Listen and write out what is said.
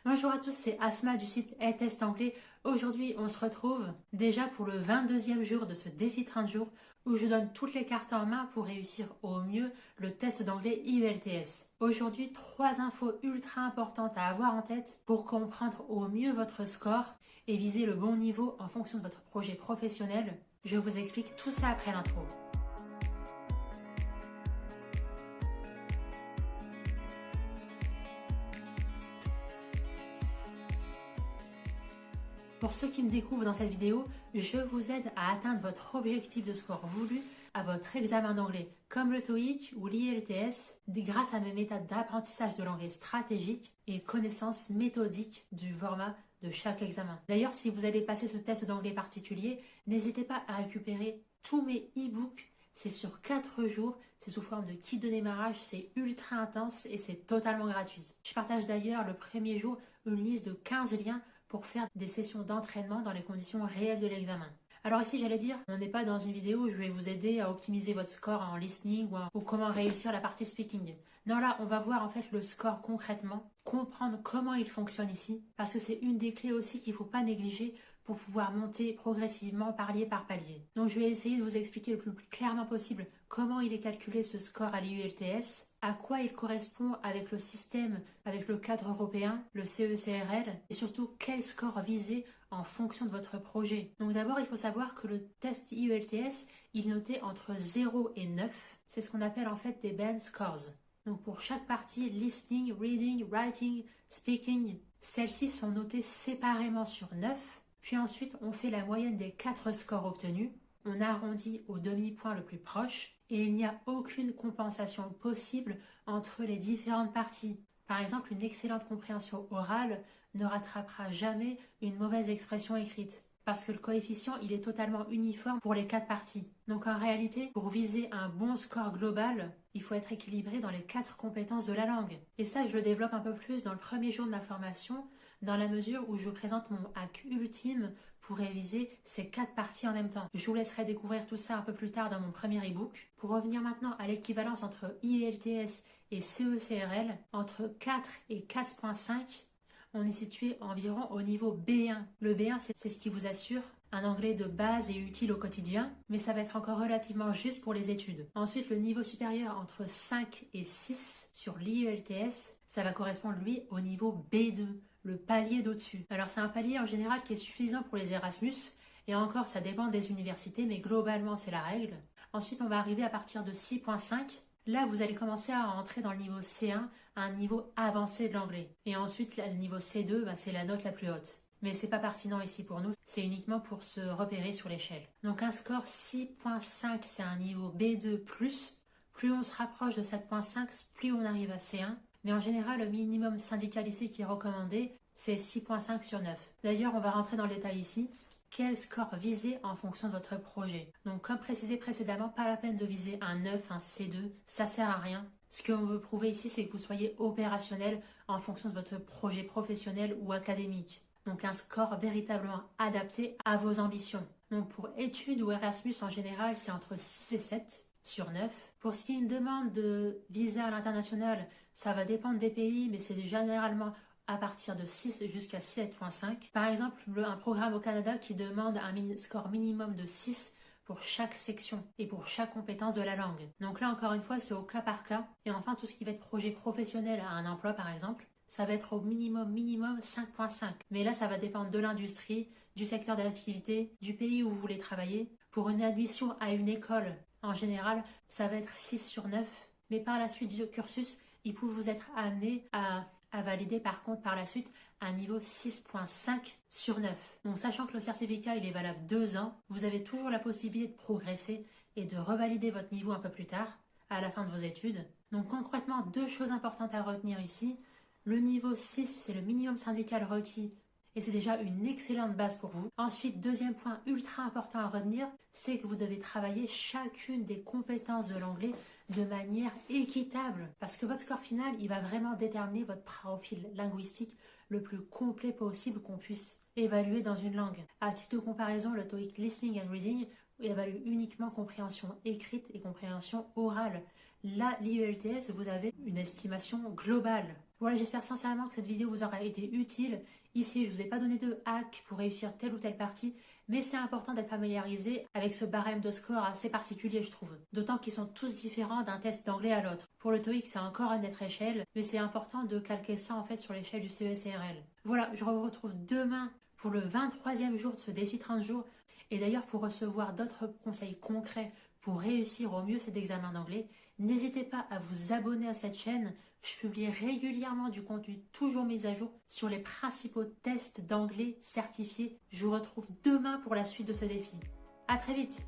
Bonjour à tous, c'est Asma du site Test Anglais. Aujourd'hui, on se retrouve déjà pour le 22e jour de ce défi 30 jours où je donne toutes les cartes en main pour réussir au mieux le test d'anglais IELTS. Aujourd'hui, 3 infos ultra importantes à avoir en tête pour comprendre au mieux votre score et viser le bon niveau en fonction de votre projet professionnel. Je vous explique tout ça après l'intro. Pour ceux qui me découvrent dans cette vidéo, je vous aide à atteindre votre objectif de score voulu à votre examen d'anglais, comme le TOEIC ou l'IELTS, grâce à mes méthodes d'apprentissage de l'anglais stratégique et connaissances méthodiques du format de chaque examen. D'ailleurs, si vous allez passer ce test d'anglais particulier, n'hésitez pas à récupérer tous mes e-books. C'est sur 4 jours, c'est sous forme de kit de démarrage, c'est ultra intense et c'est totalement gratuit. Je partage d'ailleurs le premier jour une liste de 15 liens pour faire des sessions d'entraînement dans les conditions réelles de l'examen. Alors ici, j'allais dire, on n'est pas dans une vidéo où je vais vous aider à optimiser votre score en listening ou comment réussir la partie speaking. Non, là, on va voir en fait le score concrètement, comprendre comment il fonctionne ici, parce que c'est une des clés aussi qu'il ne faut pas négliger pour pouvoir monter progressivement palier par palier. Donc je vais essayer de vous expliquer le plus clairement possible comment il est calculé ce score à l'IELTS, à quoi il correspond avec le système, avec le cadre européen, le CECRL, et surtout quel score viser en fonction de votre projet. Donc d'abord, il faut savoir que le test IELTS, il est noté entre 0 et 9. C'est ce qu'on appelle en fait des band scores. Donc pour chaque partie, listening, reading, writing, speaking, celles-ci sont notées séparément sur 9. Puis ensuite, on fait la moyenne des 4 scores obtenus. On arrondit au demi-point le plus proche et il n'y a aucune compensation possible entre les différentes parties. Par exemple, une excellente compréhension orale ne rattrapera jamais une mauvaise expression écrite parce que le coefficient il est totalement uniforme pour les 4 parties. Donc en réalité, pour viser un bon score global, il faut être équilibré dans les 4 compétences de la langue. Et ça, je le développe un peu plus dans le premier jour de ma formation, dans la mesure où je vous présente mon hack ultime pour réviser ces 4 parties en même temps. Je vous laisserai découvrir tout ça un peu plus tard dans mon premier e-book. Pour revenir maintenant à l'équivalence entre IELTS et CECRL, entre 4 et 4.5, on est situé environ au niveau B1. Le B1, c'est ce qui vous assure un anglais de base et utile au quotidien, mais ça va être encore relativement juste pour les études. Ensuite, le niveau supérieur entre 5 et 6 sur l'IELTS, ça va correspondre, lui, au niveau B2, le palier d'au-dessus. Alors, c'est un palier en général qui est suffisant pour les Erasmus, et encore, ça dépend des universités, mais globalement, c'est la règle. Ensuite, on va arriver à partir de 6.5. Là, vous allez commencer à entrer dans le niveau C1, un niveau avancé de l'anglais. Et ensuite, le niveau C2, c'est la note la plus haute. Mais c'est pas pertinent ici pour nous, c'est uniquement pour se repérer sur l'échelle. Donc un score 6.5, c'est un niveau B2+. Plus on se rapproche de 7.5, plus on arrive à C1. Mais en général, le minimum syndical ici qui est recommandé, c'est 6.5 sur 9. D'ailleurs, on va rentrer dans le détail ici. Quel score viser en fonction de votre projet. Donc comme précisé précédemment, pas la peine de viser un 9, un C2, ça sert à rien. Ce qu'on veut prouver ici, c'est que vous soyez opérationnel en fonction de votre projet professionnel ou académique. Donc un score véritablement adapté à vos ambitions. Donc pour études ou Erasmus en général, c'est entre 6 et 7 sur 9. Pour ce qui est une demande de visa à l'international, ça va dépendre des pays, mais c'est généralement à partir de 6 jusqu'à 7.5. Par exemple, un programme au Canada qui demande un score minimum de 6 pour chaque section et pour chaque compétence de la langue. Donc là, encore une fois, c'est au cas par cas. Et enfin, tout ce qui va être projet professionnel à un emploi, par exemple, ça va être au minimum 5.5. Mais là, ça va dépendre de l'industrie, du secteur d'activité, du pays où vous voulez travailler. Pour une admission à une école, en général, ça va être 6 sur 9. Mais par la suite du cursus, il peut vous être amené à valider par contre par la suite un niveau 6.5 sur 9. Donc sachant que le certificat il est valable 2 ans, vous avez toujours la possibilité de progresser et de revalider votre niveau un peu plus tard, à la fin de vos études. Donc concrètement, 2 choses importantes à retenir ici. Le niveau 6, c'est le minimum syndical requis et c'est déjà une excellente base pour vous. Ensuite, deuxième point ultra important à retenir, c'est que vous devez travailler chacune des compétences de l'anglais de manière équitable. Parce que votre score final, il va vraiment déterminer votre profil linguistique le plus complet possible qu'on puisse évaluer dans une langue. À titre de comparaison, le TOEIC Listening and Reading évalue uniquement compréhension écrite et compréhension orale. Là, l'IELTS, vous avez une estimation globale. Voilà, j'espère sincèrement que cette vidéo vous aura été utile. Ici, je ne vous ai pas donné de hack pour réussir telle ou telle partie, mais c'est important d'être familiarisé avec ce barème de score assez particulier, je trouve. D'autant qu'ils sont tous différents d'un test d'anglais à l'autre. Pour le TOEIC, c'est encore une autre échelle, mais c'est important de calquer ça en fait sur l'échelle du CECRL. Voilà, je vous retrouve demain pour le 23e jour de ce défi 30 jours. Et d'ailleurs, pour recevoir d'autres conseils concrets pour réussir au mieux cet examen d'anglais, n'hésitez pas à vous abonner à cette chaîne. Je publie régulièrement du contenu toujours mis à jour sur les principaux tests d'anglais certifiés. Je vous retrouve demain pour la suite de ce défi. À très vite!